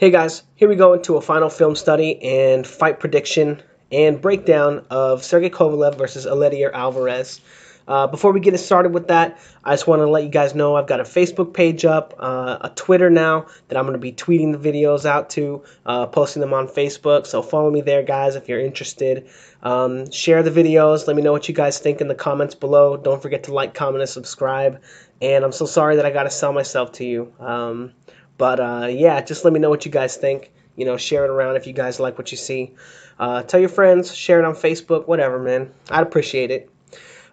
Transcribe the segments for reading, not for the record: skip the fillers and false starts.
Hey guys, here we go into a final film study and fight prediction and breakdown of Sergey Kovalev versus Eleider Alvarez. Before we get started with that, I just want to let you guys know I've got a Facebook page up, a Twitter now that I'm going to be tweeting the videos out to, posting them on Facebook. So follow me there, guys, if you're interested. Share the videos. Let me know what you guys think in the comments below. Don't forget to like, comment, and subscribe. And I'm so sorry that I got to sell myself to you. Yeah, just let me know what you guys think. You know, share it around if you guys like what you see. Tell your friends, share it on Facebook, whatever, man. I'd appreciate it.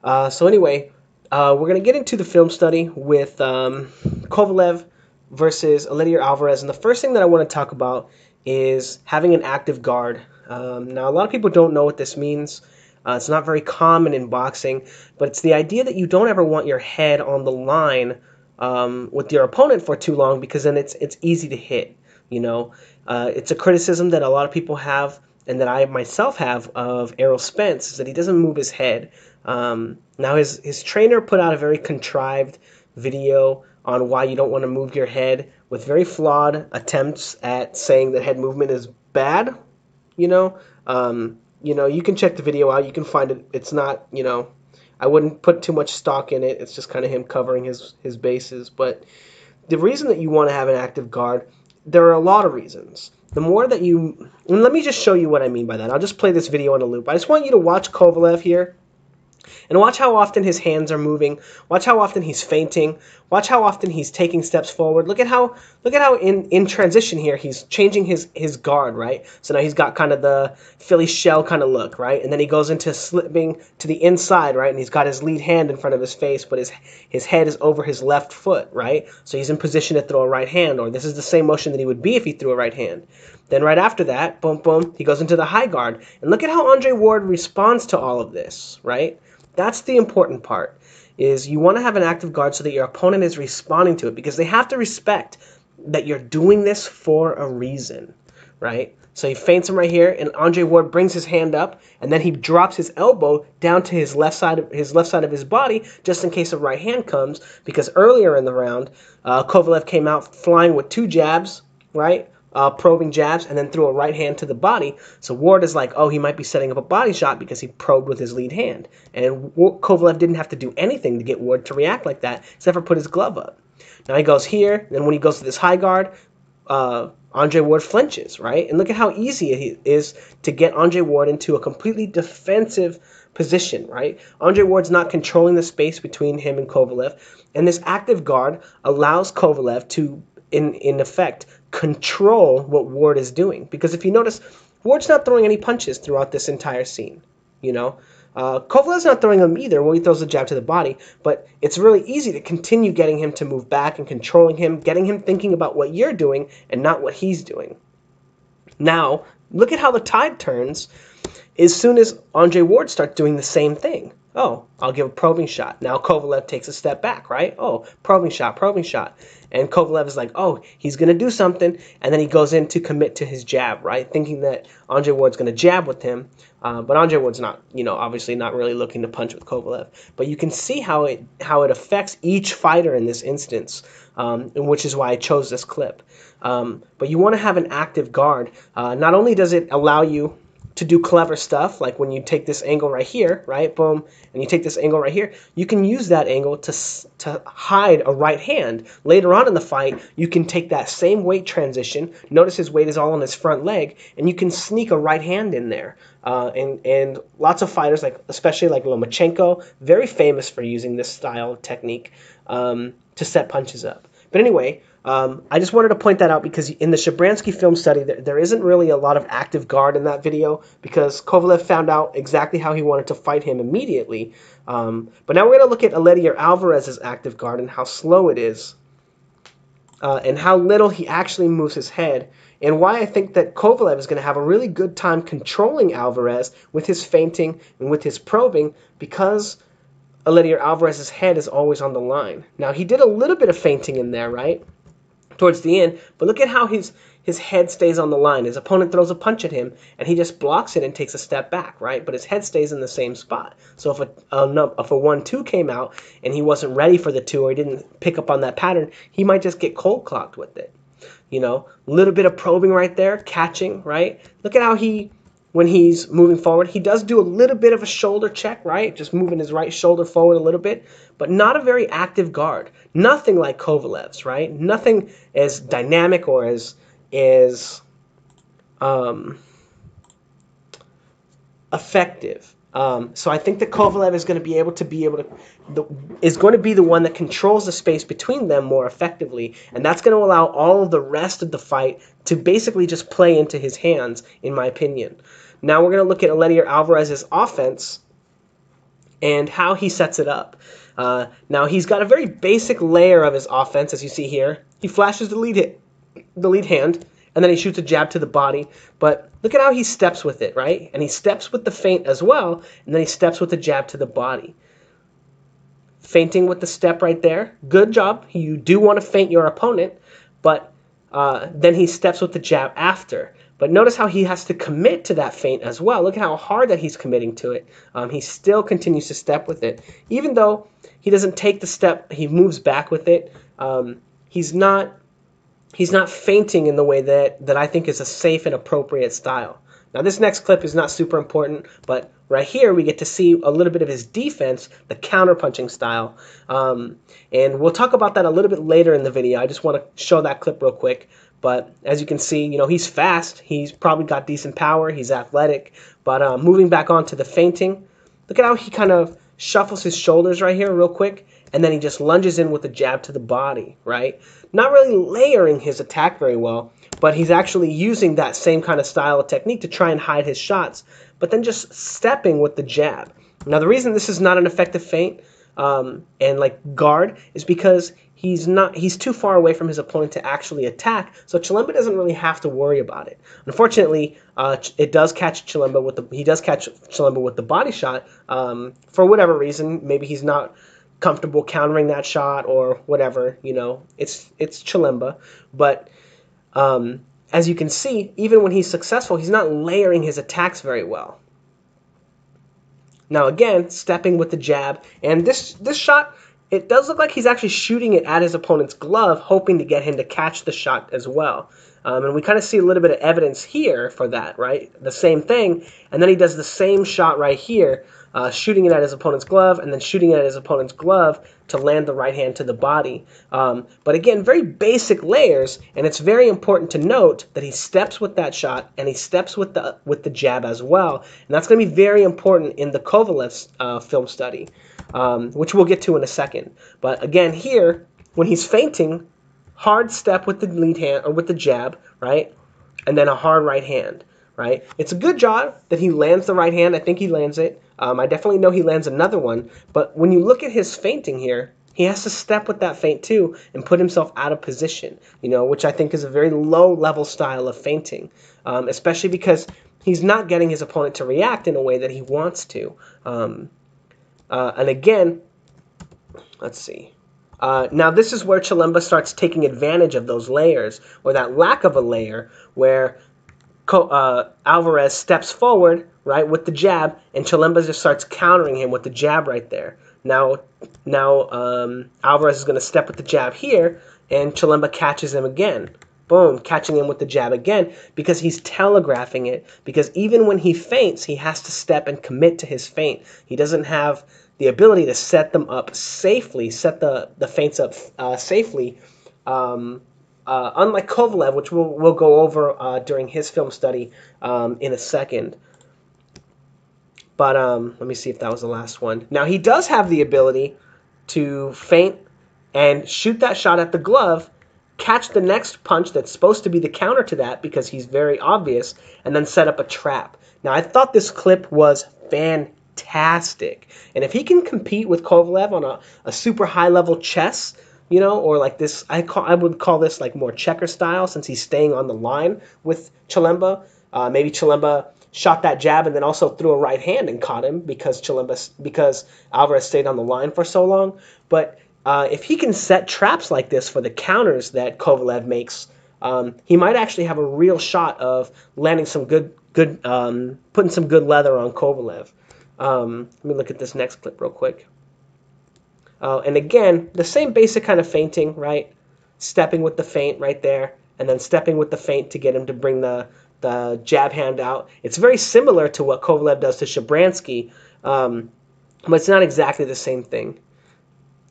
We're going to get into the film study with Kovalev versus Eleider Alvarez. And the first thing that I want to talk about is having an active guard. Now, a lot of people don't know what this means. It's not very common in boxing, but it's the idea that you don't ever want your head on the line with your opponent for too long, because then it's easy to hit. You know, it's a criticism that a lot of people have, and that I myself have of Errol Spence, is that he doesn't move his head. Now his trainer put out a very contrived video on why you don't want to move your head, with very flawed attempts at saying that head movement is bad. You know, you can check the video out. You can find it. It's not, I wouldn't put too much stock in it. It's just kind of him covering his bases. But the reason that you want to have an active guard, there are a lot of reasons. The more that and let me just show you what I mean by that. I'll just play this video on a loop. I just want you to watch Kovalev here. And watch how often his hands are moving. Watch how often he's feinting. Watch how often he's taking steps forward. Look at how in transition here he's changing his guard, right? So now he's got kind of the Philly shell kind of look, right? And then he goes into slipping to the inside, right? And he's got his lead hand in front of his face, but his head is over his left foot, right? So he's in position to throw a right hand, or this is the same motion that he would be if he threw a right hand. Then right after that, boom, boom, he goes into the high guard. And look at how Andre Ward responds to all of this, right? That's the important part, is you want to have an active guard so that your opponent is responding to it, because they have to respect that you're doing this for a reason, right? So he feints him right here, and Andre Ward brings his hand up, and then he drops his elbow down to his left side of his body, just in case a right hand comes, because earlier in the round, Kovalev came out flying with 2 jabs, right? Probing jabs, and then threw a right hand to the body. So Ward is like, oh, he might be setting up a body shot because he probed with his lead hand. And Kovalev didn't have to do anything to get Ward to react like that, except for put his glove up. Now he goes here, and when he goes to this high guard, Andre Ward flinches, right? And look at how easy it is to get Andre Ward into a completely defensive position, right? Andre Ward's not controlling the space between him and Kovalev, and this active guard allows Kovalev to, in effect, control what Ward is doing. Because if you notice, Ward's not throwing any punches throughout this entire scene. Kovalev's not throwing them either when he throws the jab to the body, but it's really easy to continue getting him to move back and controlling him, getting him thinking about what you're doing and not what he's doing. Now, look at how the tide turns as soon as Andre Ward starts doing the same thing. Oh, I'll give a probing shot. Now Kovalev takes a step back, right? Oh, probing shot, probing shot. And Kovalev is like, oh, he's going to do something. And then he goes in to commit to his jab, right? Thinking that Andre Ward's going to jab with him. But Andre Ward's not, obviously not really looking to punch with Kovalev. But you can see how it affects each fighter in this instance, which is why I chose this clip. But you want to have an active guard. Not only does it allow you to do clever stuff, like when you take this angle right here, right, boom, and you take this angle right here, you can use that angle to hide a right hand. Later on in the fight, you can take that same weight transition, notice his weight is all on his front leg, and you can sneak a right hand in there. And lots of fighters, especially like Lomachenko, very famous for using this style of technique to set punches up. But anyway, I just wanted to point that out, because in the Shabransky film study, there isn't really a lot of active guard in that video, because Kovalev found out exactly how he wanted to fight him immediately. But now we're going to look at Eleider Alvarez's active guard and how slow it is, and how little he actually moves his head, and why I think that Kovalev is going to have a really good time controlling Alvarez with his feinting and with his probing, because Eleider Alvarez's head is always on the line. Now, he did a little bit of feinting in there, right, towards the end, but look at how his head stays on the line. His opponent throws a punch at him, and he just blocks it and takes a step back, right? But his head stays in the same spot. So if a 1-2 came out and he wasn't ready for the 2, or he didn't pick up on that pattern, he might just get cold clocked with it. You know, a little bit of probing right there, catching, right? Look at how when he's moving forward, he does do a little bit of a shoulder check, right? Just moving his right shoulder forward a little bit, but not a very active guard. Nothing like Kovalev's, right? Nothing as dynamic or as um, effective. So I think that Kovalev is going to is going to be the one that controls the space between them more effectively, and that's going to allow all of the rest of the fight to basically just play into his hands, in my opinion. Now we're going to look at Eleider Alvarez's offense and how he sets it up. Now he's got a very basic layer of his offense, as you see here. He flashes the lead hand, and then he shoots a jab to the body. But look at how he steps with it, right? And he steps with the feint as well, and then he steps with the jab to the body. Feinting with the step right there. Good job. You do want to feint your opponent, but then he steps with the jab after. But notice how he has to commit to that feint as well. Look at how hard that he's committing to it. He still continues to step with it. Even though he doesn't take the step, he moves back with it. He's not feinting in the way that I think is a safe and appropriate style. Now this next clip is not super important, but right here we get to see a little bit of his defense, the counter-punching style. And we'll talk about that a little bit later in the video. I just want to show that clip real quick. But as you can see, you know, he's fast. He's probably got decent power. He's athletic. But moving back on to the feinting, look at how he kind of shuffles his shoulders right here real quick, and then he just lunges in with a jab to the body, right? Not really layering his attack very well, but he's actually using that same kind of style of technique to try and hide his shots, but then just stepping with the jab. Now, the reason this is not an effective feint and like guard is because he's too far away from his opponent to actually attack, so Chilemba doesn't really have to worry about it. Unfortunately, he does catch Chilemba with the body shot for whatever reason. Maybe he's not comfortable countering that shot or whatever, you know. It's Chilemba, but as you can see, even when he's successful, he's not layering his attacks very well. Now again, stepping with the jab, and this shot, it does look like he's actually shooting it at his opponent's glove, hoping to get him to catch the shot as well. And we kind of see a little bit of evidence here for that, right? The same thing, and then he does the same shot right here, shooting it at his opponent's glove, and then shooting it at his opponent's glove to land the right hand to the body. But again, very basic layers, and it's very important to note that he steps with that shot, and he steps with the jab as well. And that's going to be very important in the Kovalev's film study, which we'll get to in a second. But again, here, when he's feinting, hard step with the lead hand, or with the jab, right? And then a hard right hand, right? It's a good job that he lands the right hand. I think he lands it. I definitely know he lands another one. But when you look at his feinting here, he has to step with that feint too and put himself out of position, you know, which I think is a very low-level style of feinting, especially because he's not getting his opponent to react in a way that he wants to. And again, let's see. Now this is where Chilemba starts taking advantage of those layers, or that lack of a layer, where Alvarez steps forward, right, with the jab, and Chilemba just starts countering him with the jab right there. Now Alvarez is going to step with the jab here, and Chilemba catches him again. Boom, catching him with the jab again, because he's telegraphing it. Because even when he feints, he has to step and commit to his feint. He doesn't have the ability to set them up safely, set the feints up safely, unlike Kovalev, which we'll go over during his film study in a second. But let me see if that was the last one. Now, he does have the ability to feint and shoot that shot at the glove, catch the next punch that's supposed to be the counter to that because he's very obvious, and then set up a trap. Now, I thought this clip was fantastic. And if he can compete with Kovalev on a super high-level chess, you know, or like this, I would call this like more checker style, since he's staying on the line with Chilemba. Maybe Chilemba shot that jab and then also threw a right hand and caught him because Alvarez stayed on the line for so long. But if he can set traps like this for the counters that Kovalev makes, he might actually have a real shot of landing some putting some good leather on Kovalev. Let me look at this next clip real quick. And again, the same basic kind of feinting, right? Stepping with the feint right there, and then stepping with the feint to get him to bring the jab hand out. It's very similar to what Kovalev does to Shabransky, but it's not exactly the same thing.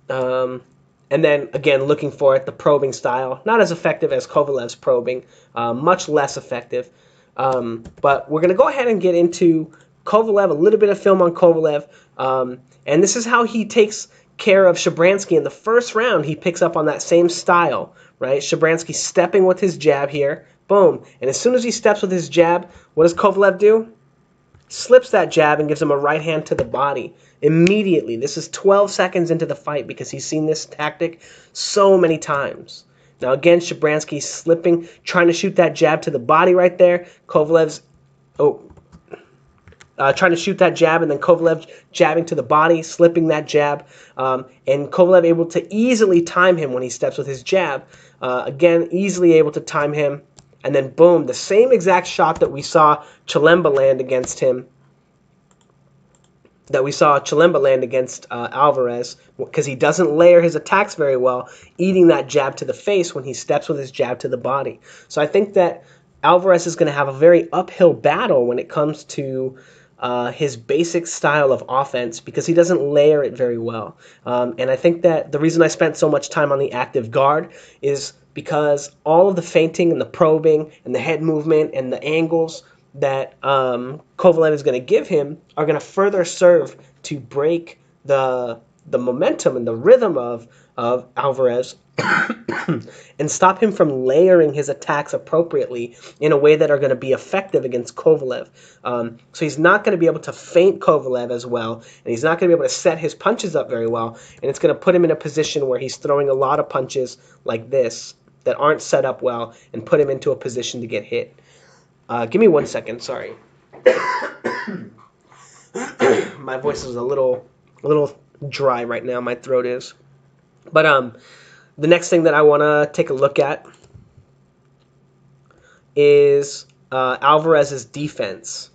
And then, again, looking for it, the probing style. Not as effective as Kovalev's probing, much less effective. But we're going to go ahead and get into Kovalev, a little bit of film on Kovalev. And this is how he takes care of Shabransky in the first round. He picks up on that same style, right? Shabransky stepping with his jab here. Boom. And as soon as he steps with his jab, what does Kovalev do? Slips that jab and gives him a right hand to the body immediately. This is 12 seconds into the fight because he's seen this tactic so many times. Now again, Shabransky slipping, trying to shoot that jab to the body right there. Kovalev's trying to shoot that jab, and then Kovalev jabbing to the body, slipping that jab, and Kovalev able to easily time him when he steps with his jab. Again, easily able to time him. And then boom, the same exact shot that we saw Chilemba land against him, Alvarez, because he doesn't layer his attacks very well, eating that jab to the face when he steps with his jab to the body. So I think that Alvarez is going to have a very uphill battle when it comes to his basic style of offense because he doesn't layer it very well. And I think that the reason I spent so much time on the active guard is because all of the feinting and the probing and the head movement and the angles that Kovalev is going to give him are going to further serve to break the momentum and the rhythm of Alvarez and stop him from layering his attacks appropriately in a way that are going to be effective against Kovalev. So he's not going to be able to feint Kovalev as well, and he's not going to be able to set his punches up very well, and it's going to put him in a position where he's throwing a lot of punches like this that aren't set up well and put him into a position to get hit. Give me 1 second, sorry. My voice is a little dry right now, my throat is. But the next thing that I want to take a look at is Alvarez's defense.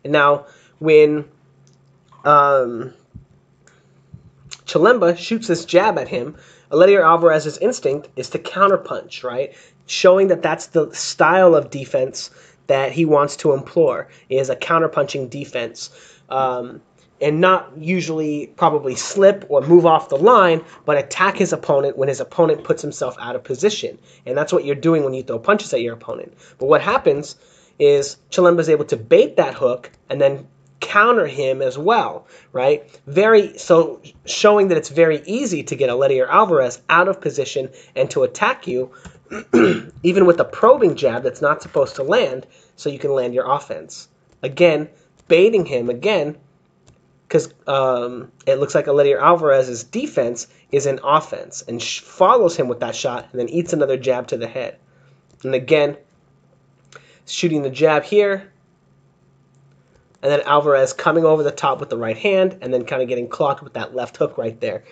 And now, when Chilemba shoots this jab at him, Eleider Alvarez's instinct is to counterpunch, right? Showing that that's the style of defense that he wants to employ, is a counterpunching defense. And not usually probably slip or move off the line, but attack his opponent when his opponent puts himself out of position. And that's what you're doing when you throw punches at your opponent. But what happens is Chilemba's able to bait that hook and then counter him as well, right? So showing that it's very easy to get Eleider Alvarez out of position and to attack you, even with a probing jab that's not supposed to land, so you can land your offense. Again, baiting him again, because it looks like Eleider Alvarez's defense is an offense and follows him with that shot and then eats another jab to the head. And again, shooting the jab here, and then Alvarez coming over the top with the right hand and then kind of getting clocked with that left hook right there.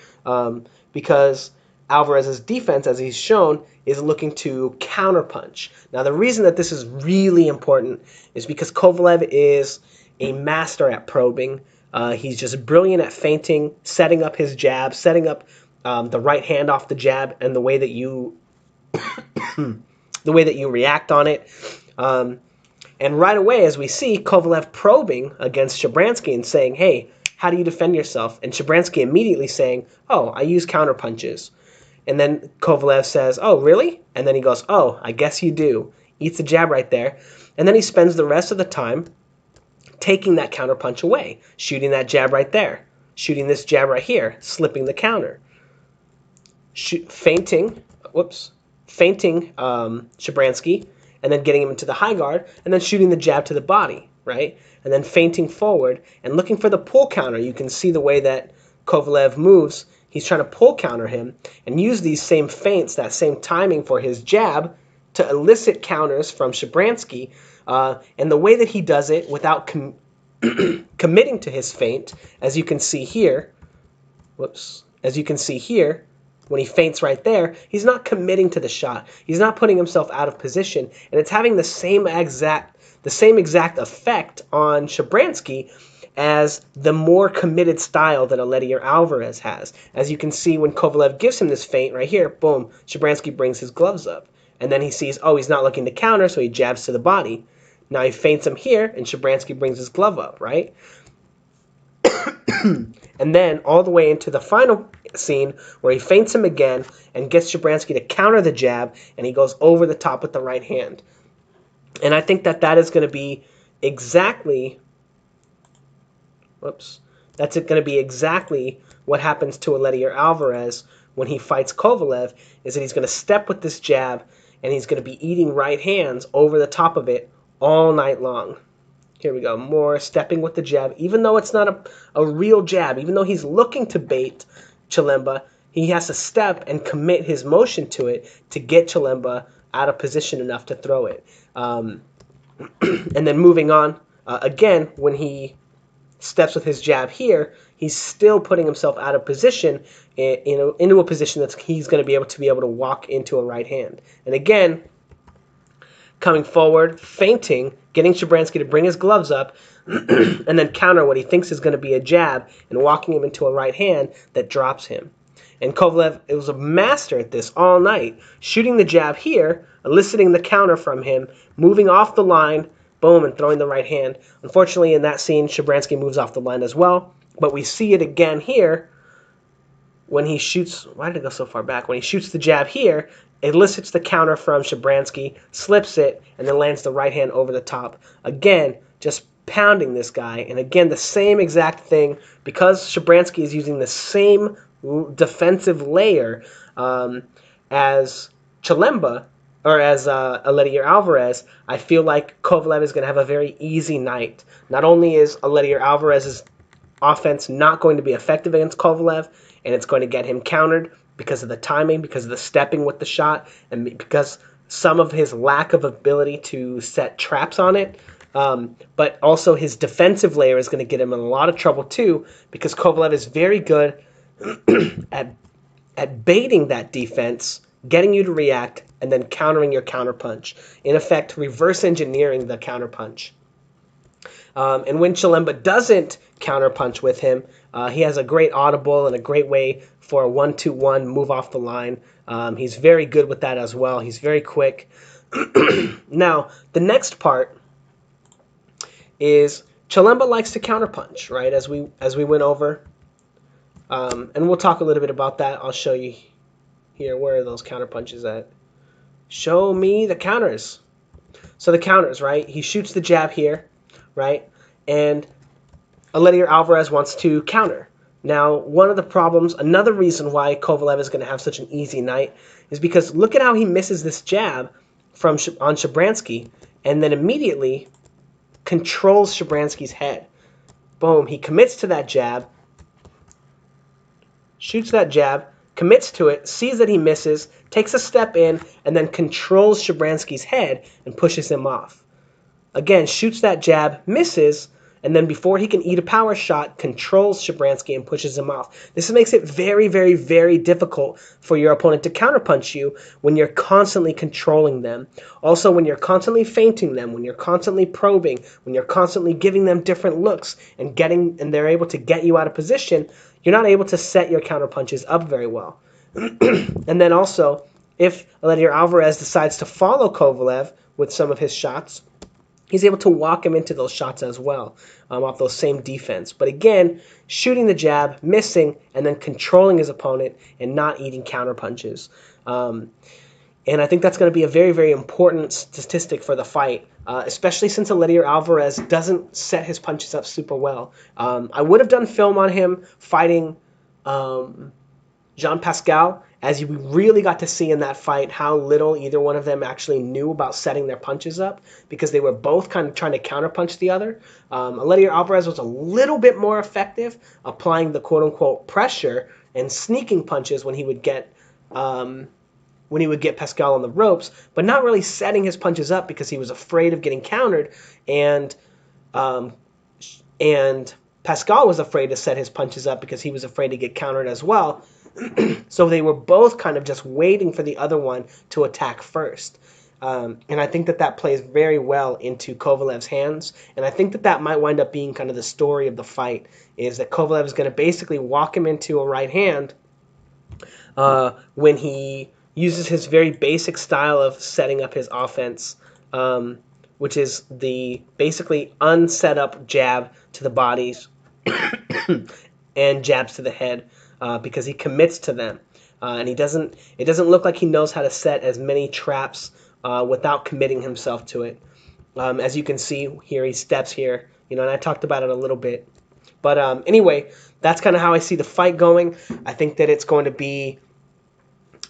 Because Alvarez's defense, as he's shown, is looking to counterpunch. Now, the reason that this is really important is because Kovalev is a master at probing. He's just brilliant at feinting, setting up his jab, setting up the right hand off the jab, and the way that you react on it. And right away, as we see, Kovalev probing against Shabransky and saying, "Hey, how do you defend yourself?" And Shabransky immediately saying, "Oh, I use counterpunches." And then Kovalev says, "Oh, really?" And then he goes, "Oh, I guess you do." Eats a jab right there. And then he spends the rest of the time taking that counterpunch away, shooting that jab right there, shooting this jab right here, slipping the counter, feinting Shabransky, and then getting him into the high guard, and then shooting the jab to the body, right? And then feinting forward and looking for the pull counter. You can see the way that Kovalev moves. He's trying to pull counter him and use these same feints, that same timing for his jab to elicit counters from Shabransky. And the way that he does it without committing to his feint, as you can see here, when he feints right there, he's not committing to the shot. He's not putting himself out of position, and it's having the same exact effect on Shabransky as the more committed style that Eleider Alvarez has. As you can see, when Kovalev gives him this feint right here, boom, Shabransky brings his gloves up. and then he sees, oh, he's not looking to counter, so he jabs to the body. Now he feints him here, and Shabransky brings his glove up, right? And then all the way into the final scene where he feints him again and gets Shabransky to counter the jab, and he goes over the top with the right hand. And I think that is going to be exactly, that's going to be exactly what happens to Eleider Alvarez when he fights Kovalev, is that he's going to step with this jab, and he's going to be eating right hands over the top of it all night long. Here we go, more stepping with the jab. Even though it's not a real jab, even though he's looking to bait Chilemba, he has to step and commit his motion to it to get Chilemba out of position enough to throw it. And then moving on, again, when he steps with his jab here, he's still putting himself out of position, into a position that he's going to be able to walk into a right hand. And again, coming forward, feinting, getting Shabransky to bring his gloves up, and then counter what he thinks is going to be a jab, and walking him into a right hand that drops him. And Kovalev was a master at this all night, shooting the jab here, eliciting the counter from him, moving off the line, boom, and throwing the right hand. Unfortunately, in that scene, Shabransky moves off the line as well, but we see it again here when he shoots. Why did it go so far back? When he shoots the jab here, elicits the counter from Shabransky, slips it, and then lands the right hand over the top. Again, just pounding this guy. And again, the same exact thing, because Shabransky is using the same defensive layer as Chilemba, or as Eleider Alvarez, I feel like Kovalev is going to have a very easy night. Not only is Eleider Alvarez's offense not going to be effective against Kovalev, and it's going to get him countered because of the timing, because of the stepping with the shot, and because some of his lack of ability to set traps on it, but also his defensive layer is going to get him in a lot of trouble too, because Kovalev is very good at baiting that defense, getting you to react, and then countering your counterpunch. In effect, reverse engineering the counterpunch. And when Chilemba doesn't counterpunch with him, he has a great audible and a great way for a 1-2-1 move off the line. He's very good with that as well. He's very quick. Now, the next part is Chilemba likes to counterpunch, right? As we went over, and we'll talk a little bit about that. I'll show you here. Where are those counterpunches at? Show me the counters. So the counters, right? He shoots the jab here, right? And Eleider Alvarez wants to counter. Now, one of the problems, another reason why Kovalev is going to have such an easy night, is because look at how he misses this jab on Shabransky, and then immediately controls Shabransky's head. Boom, he commits to that jab, shoots that jab, commits to it, sees that he misses, takes a step in, and then controls Shabransky's head and pushes him off. Again, shoots that jab, misses, and then before he can eat a power shot, controls Shabransky and pushes him off. This makes it very, very, very difficult for your opponent to counterpunch you when you're constantly controlling them. Also, when you're constantly feinting them, when you're constantly probing, when you're constantly giving them different looks and they're able to get you out of position, you're not able to set your counterpunches up very well. And then also, if Eleider Alvarez decides to follow Kovalev with some of his shots, he's able to walk him into those shots as well, off those same defense. But again, shooting the jab, missing, and then controlling his opponent and not eating counterpunches. And I think that's going to be a very, very important statistic for the fight, especially since Eleider Alvarez doesn't set his punches up super well. I would have done film on him fighting Jean Pascal, as we really got to see in that fight how little either one of them actually knew about setting their punches up, because they were both kind of trying to counterpunch the other. Eleider Alvarez was a little bit more effective applying the quote-unquote pressure and sneaking punches when he would get Pascal on the ropes, but not really setting his punches up because he was afraid of getting countered, and Pascal was afraid to set his punches up because he was afraid to get countered as well. So they were both kind of just waiting for the other one to attack first. And I think that plays very well into Kovalev's hands. And I think that might wind up being kind of the story of the fight, is that Kovalev is going to basically walk him into a right hand when he uses his very basic style of setting up his offense, which is the basically unset up jab to the bodies and jabs to the head, because he commits to them, and he doesn't. It doesn't look like he knows how to set as many traps without committing himself to it. As you can see here, he steps here, and I talked about it a little bit. But anyway, that's kind of how I see the fight going. I think that it's going to be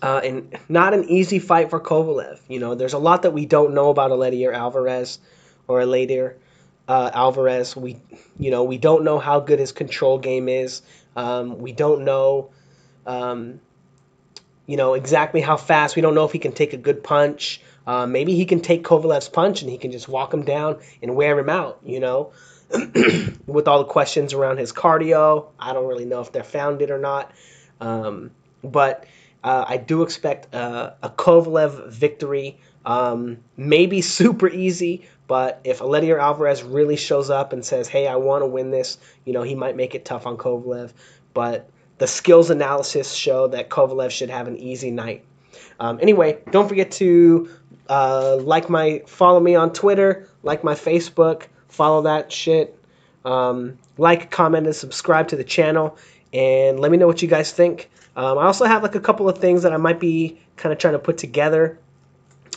not an easy fight for Kovalev. There's a lot that we don't know about Eleider Alvarez or Eleider Alvarez. We don't know how good his control game is. We don't know, exactly how fast. We don't know if he can take a good punch. Maybe he can take Kovalev's punch and he can just walk him down and wear him out. With all the questions around his cardio, I don't really know if they're founded or not. But I do expect a Kovalev victory. Maybe super easy, but if Eleider Alvarez really shows up and says, hey, I want to win this, he might make it tough on Kovalev. But the skills analysis show that Kovalev should have an easy night. Anyway, don't forget to follow me on Twitter, like my Facebook, follow that shit. Like, comment, and subscribe to the channel, and let me know what you guys think. I also have a couple of things that I might be kind of trying to put together.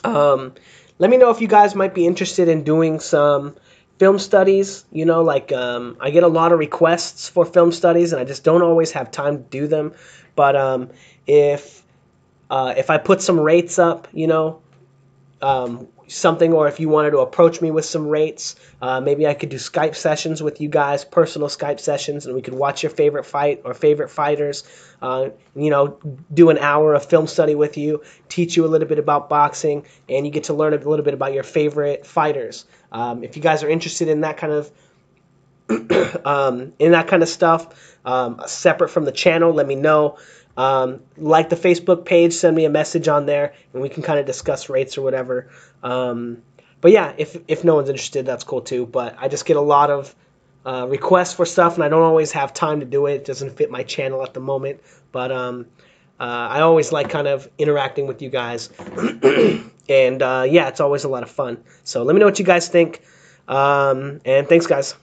Let me know if you guys might be interested in doing some film studies. I get a lot of requests for film studies, and I just don't always have time to do them. But if I put some rates up, something, or if you wanted to approach me with some rates, maybe I could do Skype sessions with you guys, personal Skype sessions, and we could watch your favorite fight or favorite fighters, do an hour of film study with you, teach you a little bit about boxing, and you get to learn a little bit about your favorite fighters. If you guys are interested in that kind of stuff, separate from the channel, let me know. Like the Facebook page, send me a message on there, and we can kind of discuss rates or whatever. But yeah, if no one's interested, that's cool too. But I just get a lot of requests for stuff, and I don't always have time to do it. It doesn't fit my channel at the moment. But I always like kind of interacting with you guys. And yeah, it's always a lot of fun. So let me know what you guys think. And thanks, guys.